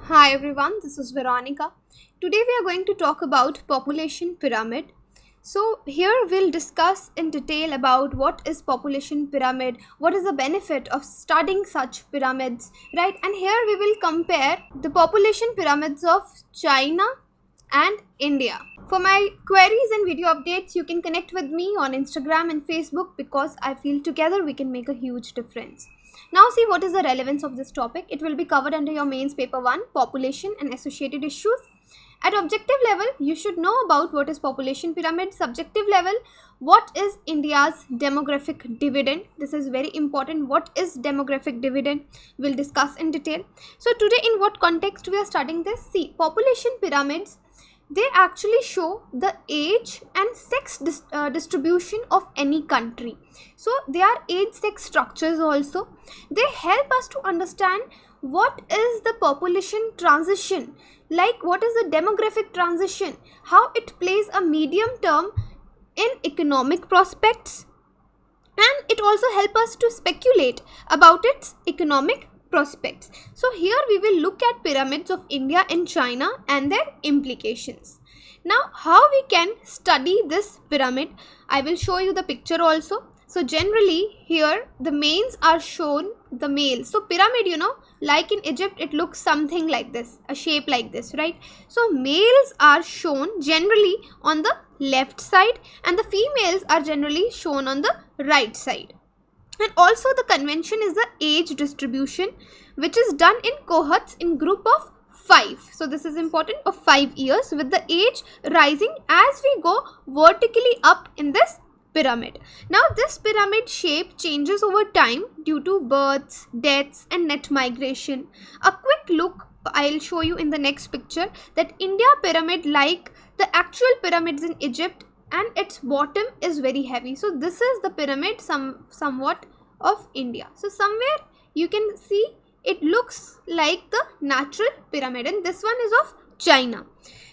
Hi everyone, this is Veronica. Today we are going to talk about population pyramid. So here we'll discuss in detail about what is population pyramid, what is the benefit of studying such pyramids, right? And here we will compare the population pyramids of China and India. For my queries and video updates, you can connect with me on Instagram and Facebook because I feel together we can make a huge difference. Now see what is the relevance of this topic. It will be covered under your mains paper 1, population and associated issues. At objective level, you should know about what is population pyramid. Subjective level, what is India's demographic dividend? This is very important. What is demographic dividend? We'll discuss in detail. So today in what context we are studying this? See, population pyramids, they actually show the age and sex distribution of any country. So they are age-sex structures also. They help us to understand what is the population transition, like what is the demographic transition, how it plays a medium term in economic prospects, and it also helps us to speculate about its economic prospects. So here we will look at pyramids of India and China and their implications. Now how we can study this pyramid, I will show you the picture also. So generally here the mains are shown, the males. So pyramid, like in Egypt, it looks something like this, a shape like this, right? So males are shown generally on the left side and the females are generally shown on the right side. And also the convention is the age distribution, which is done in cohorts in group of 5. So this is important, of 5 years, with the age rising as we go vertically up in this pyramid. Now this pyramid shape changes over time due to births, deaths and net migration. A quick look I'll show you in the next picture that India pyramid, like the actual pyramids in Egypt, and its bottom is very heavy. So this is the pyramid somewhat of India. So somewhere you can see it looks like the natural pyramid, and this one is of China.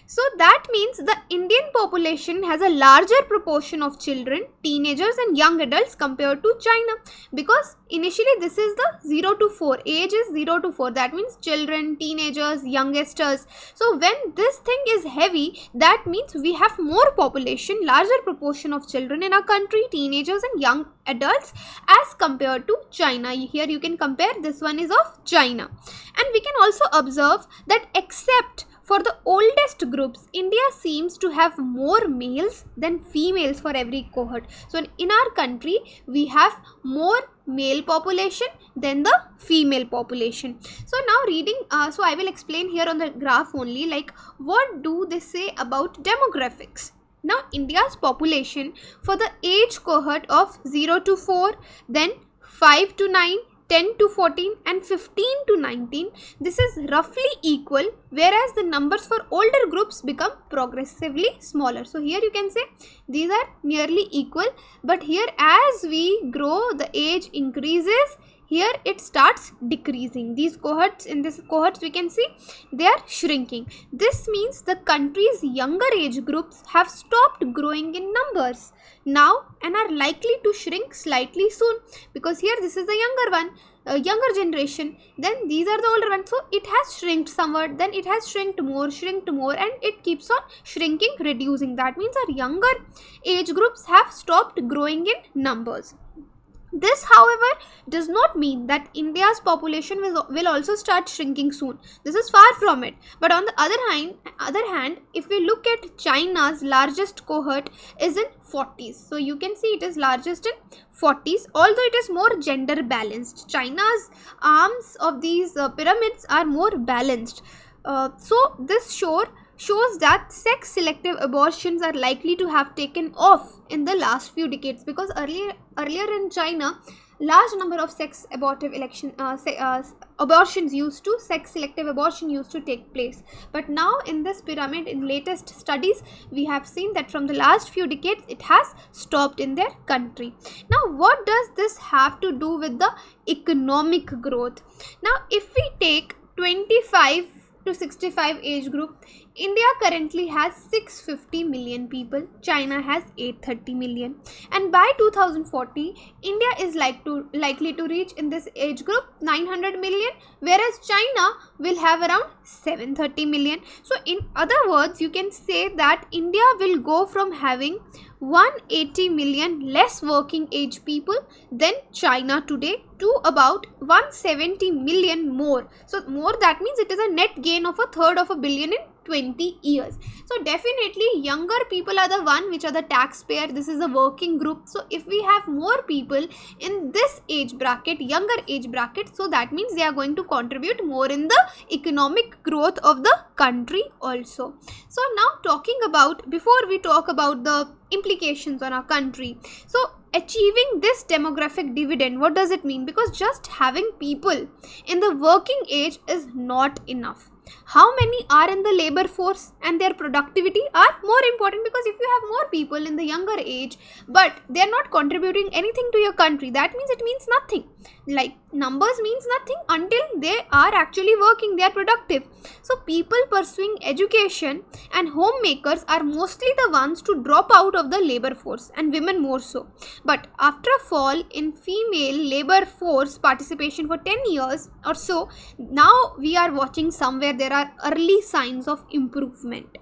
So that means the Indian population has a larger proportion of children, teenagers and young adults compared to China, because initially this is the 0 to 4, age is 0 to 4, that means children, teenagers, youngsters. So when this thing is heavy, that means we have more population, larger proportion of children in our country, teenagers and young adults as compared to China. Here you can compare, this one is of China. And we can also observe that except for the oldest groups, India seems to have more males than females for every cohort. So in our country, we have more male population than the female population. So now reading, so I will explain here on the graph only, like what do they say about demographics. Now India's population for the age cohort of 0 to 4, then 5 to 9, 10 to 14 and 15 to 19, this is roughly equal, whereas the numbers for older groups become progressively smaller. So here you can say these are nearly equal, but here as we grow, the age increases, here it starts decreasing. These cohorts, in this cohorts we can see they are shrinking. This means the country's younger age groups have stopped growing in numbers now and are likely to shrink slightly soon, because here this is the younger one, younger generation, then these are the older ones. So it has shrinked somewhat, then it has shrinked more, and it keeps on shrinking, reducing. That means our younger age groups have stopped growing in numbers. This, however, does not mean that India's population will also start shrinking soon. This is far from it. But on the other hand, if we look at China's largest cohort is in 40s. So you can see it is largest in 40s, although it is more gender balanced. China's arms of these pyramids are more balanced. So this shows that sex selective abortions are likely to have taken off in the last few decades, because earlier in China, large number of sex selective abortion used to take place. But now in this pyramid, in latest studies, we have seen that from the last few decades it has stopped in their country. Now what does this have to do with the economic growth? Now if we take 25 to 65 age group, India currently has 650 million people, China has 830 million, and by 2040, India is likely to reach in this age group 900 million, whereas China will have around 730 million. So in other words, you can say that India will go from having 180 million less working age people than China today to about 170 million more. So more, that means it is a net gain of a third of a billion in 20 years. So definitely younger people are the one which are the taxpayer. This is a working group. So if we have more people in this age bracket, younger age bracket, so that means they are going to contribute more in the economic growth of the country also. So now before we talk about the implications on our country, so achieving this demographic dividend, what does it mean? Because just having people in the working age is not enough. How many are in the labor force and their productivity are more important, because if you have more people in the younger age but they are not contributing anything to your country, that means it means nothing. Like numbers means nothing until they are actually working, they are productive. So people pursuing education and homemakers are mostly the ones to drop out of the labor force, and women more so. But after a fall in female labor force participation for 10 years or so, now we are watching somewhere there are early signs of improvement.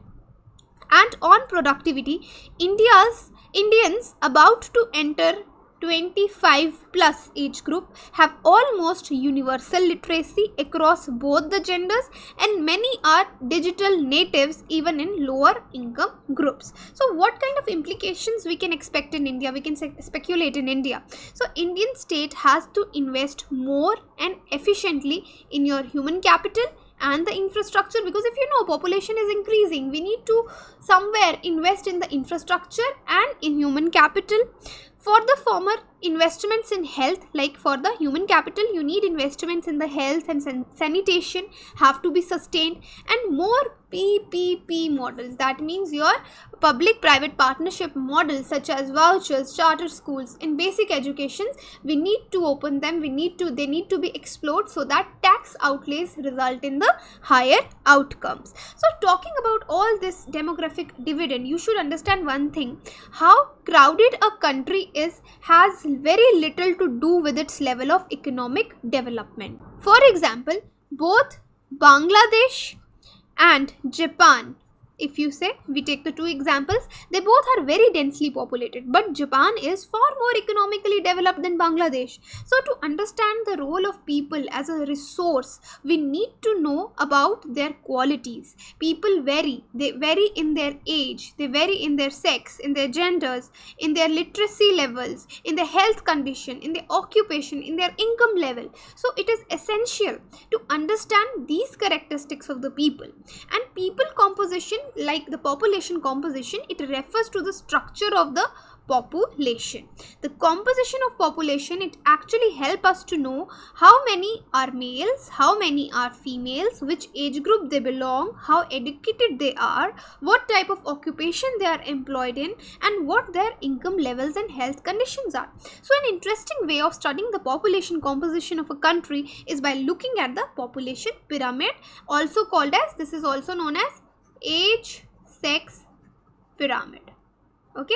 And on productivity, Indians about to enter 25 plus age group have almost universal literacy across both the genders, and many are digital natives even in lower income groups. So what kind of implications we can expect in India? We can speculate in India. So Indian state has to invest more and efficiently in your human capital and the infrastructure, because if you know population is increasing, we need to somewhere invest in the infrastructure and in human capital. For the former, investments in health, like for the human capital, you need investments in the health and sanitation have to be sustained, and more PPP models, that means your public-private partnership models such as vouchers, charter schools, in basic educations, we need to open them, they need to be explored so that tax outlays result in the higher outcomes. So talking about all this demographic dividend, you should understand one thing: how crowded a country is has very little to do with its level of economic development. For example, both Bangladesh and Japan, if you say, we take the two examples, they both are very densely populated, but Japan is far more economically developed than Bangladesh. So to understand the role of people as a resource, we need to know about their qualities. People vary. They vary in their age, they vary in their sex, in their genders, in their literacy levels, in their health condition, in their occupation, in their income level. So it is essential to understand these characteristics of the people. And people composition, like the population composition, it refers to the structure of the population. The composition of population, it actually helps us to know how many are males, how many are females, which age group they belong, how educated they are, what type of occupation they are employed in, and what their income levels and health conditions are. So an interesting way of studying the population composition of a country is by looking at the population pyramid, also called as, this is also known as age sex pyramid. Okay.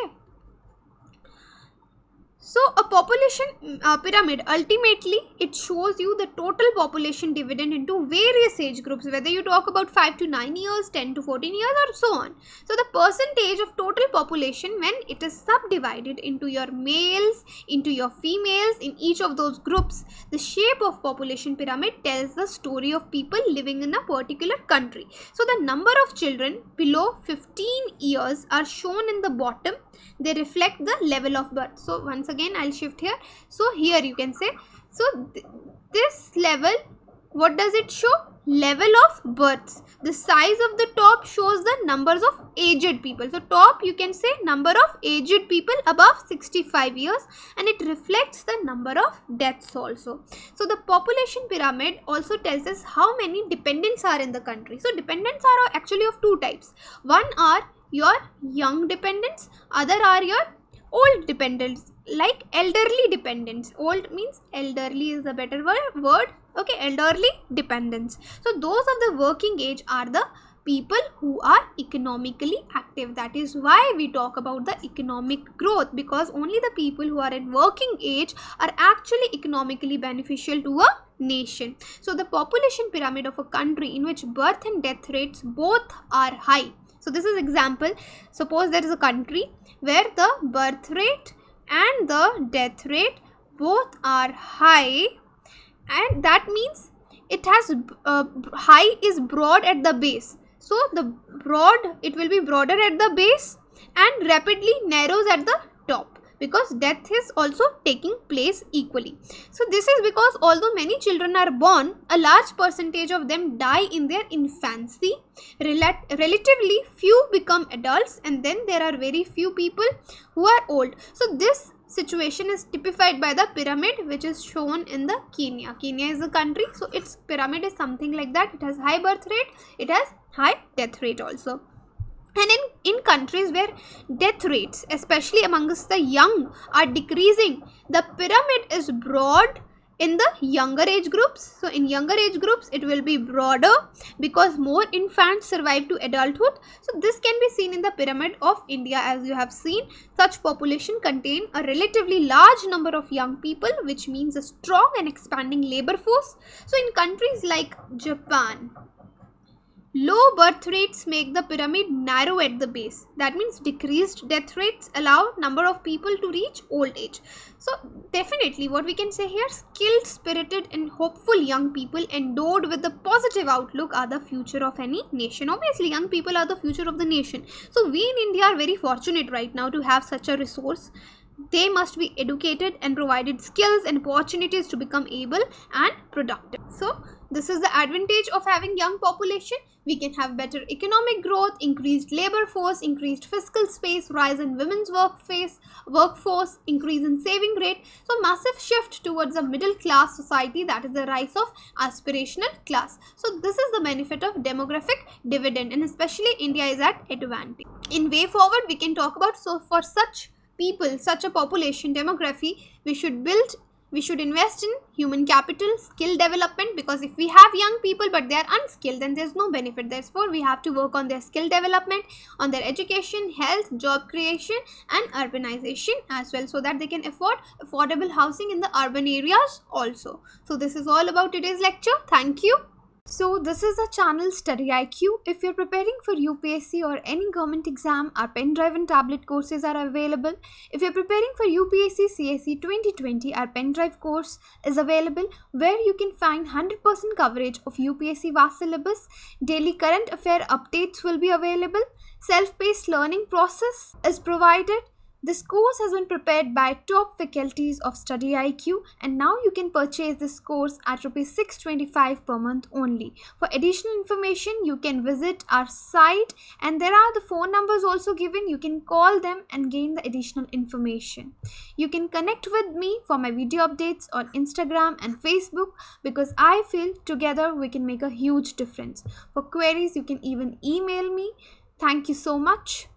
So a population pyramid, ultimately it shows you the total population dividend into various age groups, whether you talk about 5 to 9 years, 10 to 14 years, or so on. So the percentage of total population when it is subdivided into your males, into your females, in each of those groups, the shape of population pyramid tells the story of people living in a particular country. So the number of children below 15 years are shown in the bottom. They reflect the level of birth. So once again I'll shift here. So here you can say, so this level, what does it show? Level of births. The size of the top shows the numbers of aged people. So top you can say number of aged people above 65 years, and it reflects the number of deaths also. So the population pyramid also tells us how many dependents are in the country. So dependents are actually of two types. One are your young dependents, other are your old dependents, like elderly dependents. Old means elderly is a better word. Okay, elderly dependents. So those of the working age are the people who are economically active. That is why we talk about the economic growth, because only the people who are at working age are actually economically beneficial to a nation. So the population pyramid of a country in which birth and death rates both are high. So this is example. Suppose there is a country where the birth rate and the death rate both are high, and that means it has high is broad at the base. So it will be broader at the base and rapidly narrows at the top, because death is also taking place equally. So this is because although many children are born, a large percentage of them die in their infancy. Relatively few become adults, and then there are very few people who are old. So this situation is typified by the pyramid which is shown in the Kenya. Kenya is a country, so its pyramid is something like that. It has high birth rate, it has high death rate also. And in countries where death rates, especially amongst the young, are decreasing, the pyramid is broad in the younger age groups. So in younger age groups, it will be broader because more infants survive to adulthood. So this can be seen in the pyramid of India. As you have seen, such population contain a relatively large number of young people, which means a strong and expanding labor force. So in countries like Japan, low birth rates make the pyramid narrow at the base. That means decreased death rates allow number of people to reach old age. So definitely what we can say here, skilled, spirited and hopeful young people endowed with a positive outlook are the future of any nation. Obviously young people are the future of the nation. So we in India are very fortunate right now to have such a resource. They must be educated and provided skills and opportunities to become able and productive. So this is the advantage of having young population. We can have better economic growth, increased labor force, increased fiscal space, rise in women's workforce, increase in saving rate. So massive shift towards a middle class society, that is the rise of aspirational class. So this is the benefit of demographic dividend, and especially India is at advantage. In way forward, we can talk about, so for such people, such a population demography, we should invest in human capital, skill development, because if we have young people but they are unskilled, then there is no benefit. Therefore, we have to work on their skill development, on their education, health, job creation and urbanization as well, so that they can afford affordable housing in the urban areas also. So this is all about today's lecture. Thank you. So this is the channel StudyIQ. If you're preparing for UPSC or any government exam, our pen drive and tablet courses are available. If you're preparing for UPSC CSE 2020, our pen drive course is available, where you can find 100% coverage of UPSC vast syllabus. Daily current affair updates will be available. Self-paced learning process is provided. This course has been prepared by top faculties of StudyIQ, and now you can purchase this course at Rs 625 per month only. For additional information, you can visit our site, and there are the phone numbers also given. You can call them and gain the additional information. You can connect with me for my video updates on Instagram and Facebook, because I feel together we can make a huge difference. For queries, you can even email me. Thank you so much.